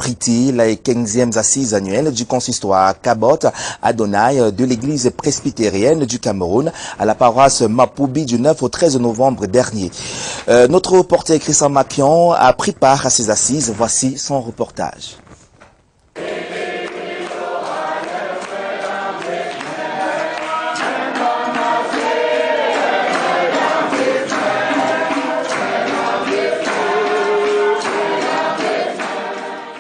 abrité les 15e assises annuelles du consistoire Kabot Adonai de l'église presbytérienne du Cameroun à la paroisse Mapoubi du 9 au 13 novembre dernier. Notre reporter Christian Makion a pris part à ces assises. Voici son reportage.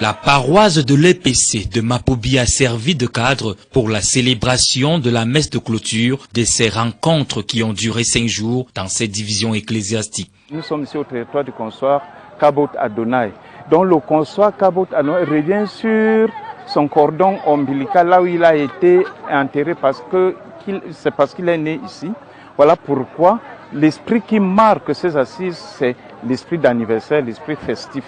La paroisse de l'EPC de Mapoubi a servi de cadre pour la célébration de la messe de clôture de ces rencontres qui ont duré 5 jours dans cette division ecclésiastique. Nous sommes ici au territoire du consistoire Kabot Adonai, dont le consistoire Kabot Adonai revient sur son cordon ombilical là où il a été enterré c'est parce qu'il est né ici. Voilà pourquoi l'esprit qui marque ces assises, c'est l'esprit d'anniversaire, l'esprit festif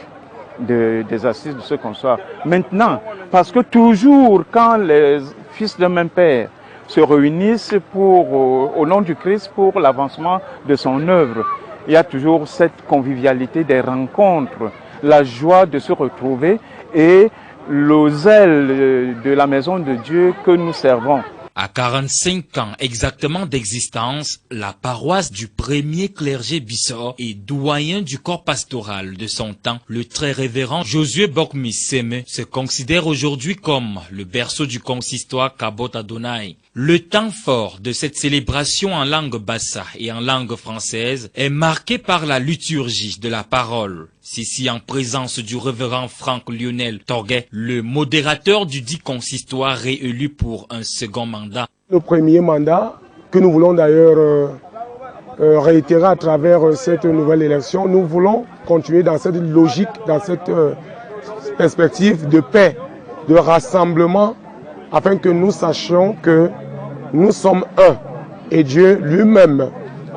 des assises de ce consistoire. Maintenant, parce que toujours quand les fils d'un même père se réunissent au nom du Christ pour l'avancement de son œuvre, il y a toujours cette convivialité des rencontres, la joie de se retrouver et le zèle de la maison de Dieu que nous servons. À 45 ans exactement d'existence, la paroisse du premier clergé Bissor et doyen du corps pastoral de son temps, le très révérend Josué Bokmi Seme, se considère aujourd'hui comme le berceau du consistoire Kabot Adonai. Le temps fort de cette célébration en langue bassa et en langue française est marqué par la liturgie de la parole. Ceci en présence du révérend Franck Lionel Torguet, le modérateur du dit consistoire réélu pour un second mandat. Le premier mandat que nous voulons d'ailleurs réitérer à travers cette nouvelle élection, nous voulons continuer dans cette logique, dans cette perspective de paix, de rassemblement, afin que nous sachions que nous sommes un. Et Dieu lui-même,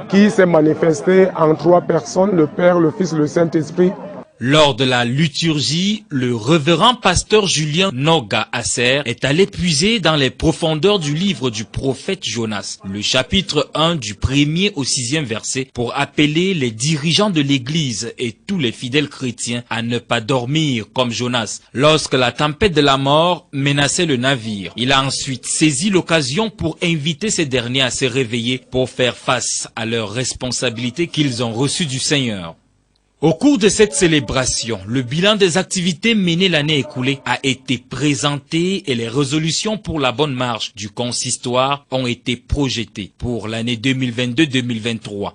qui s'est manifesté en 3 personnes, le Père, le Fils, le Saint-Esprit. Lors de la liturgie, le révérend pasteur Julien Noga Asser est allé puiser dans les profondeurs du livre du prophète Jonas, le chapitre 1 du 1er au 6e verset, pour appeler les dirigeants de l'église et tous les fidèles chrétiens à ne pas dormir comme Jonas lorsque la tempête de la mort menaçait le navire. Il a ensuite saisi l'occasion pour inviter ces derniers à se réveiller pour faire face à leurs responsabilités qu'ils ont reçues du Seigneur. Au cours de cette célébration, le bilan des activités menées l'année écoulée a été présenté et les résolutions pour la bonne marche du consistoire ont été projetées pour l'année 2022-2023.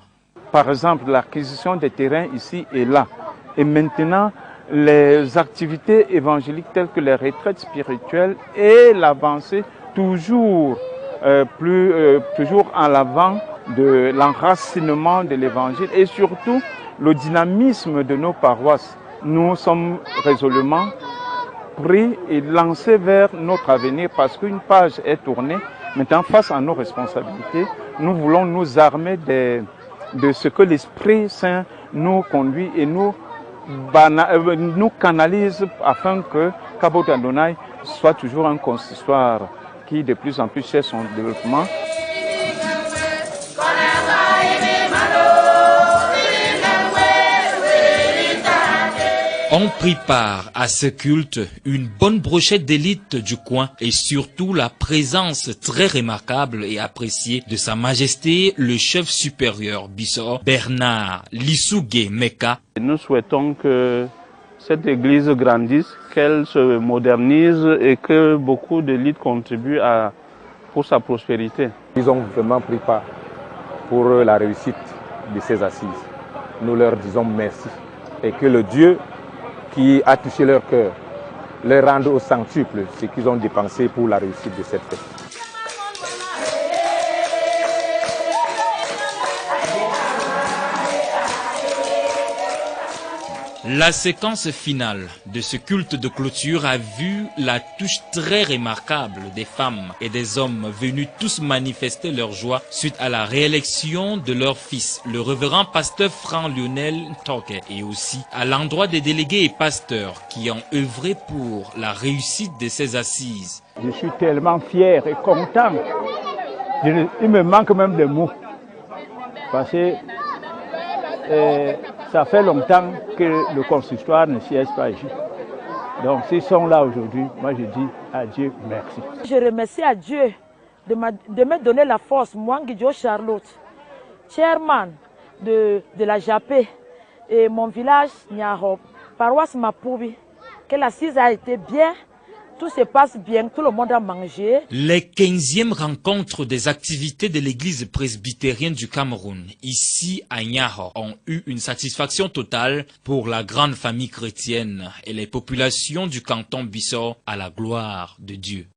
Par exemple, l'acquisition des terrains ici et là. Et maintenant, les activités évangéliques telles que les retraites spirituelles et l'avancée toujours en l'avant de l'enracinement de l'évangile et surtout le dynamisme de nos paroisses. Nous sommes résolument pris et lancés vers notre avenir parce qu'une page est tournée. Maintenant, face à nos responsabilités, nous voulons nous armer de ce que l'Esprit Saint nous conduit et nous canalise afin que Kabot Adonai soit toujours un consistoire qui de plus en plus cherche son développement. On prit part à ce culte une bonne brochette d'élite du coin et surtout la présence très remarquable et appréciée de Sa Majesté le chef supérieur Bissor Bernard Lissougué Meka. Nous souhaitons que cette église grandisse, qu'elle se modernise et que beaucoup d'élites contribuent pour sa prospérité. Ils ont vraiment pris part pour la réussite de ces assises. Nous leur disons merci et que le Dieu qui a touché leur cœur, leur rendre au centuple ce qu'ils ont dépensé pour la réussite de cette fête. La séquence finale de ce culte de clôture a vu la touche très remarquable des femmes et des hommes venus tous manifester leur joie suite à la réélection de leur fils, le révérend pasteur Franck Lionel Torguet, et aussi à l'endroit des délégués et pasteurs qui ont œuvré pour la réussite de ces assises. Je suis tellement fier et content. Il me manque même des mots. Parce que ça fait longtemps que le consistoire ne siège pas ici. Donc s'ils sont là aujourd'hui, moi je dis à Dieu merci. Je remercie à Dieu de me donner la force, moi Guido Charlotte, chairman de la Japé et mon village Nyahop, paroisse Mapoubi, que l'assise a été bien. Tout se passe bien, tout le monde a mangé. Les 15e rencontres des activités de l'église presbytérienne du Cameroun, ici à Niaho, ont eu une satisfaction totale pour la grande famille chrétienne et les populations du canton Bissau à la gloire de Dieu.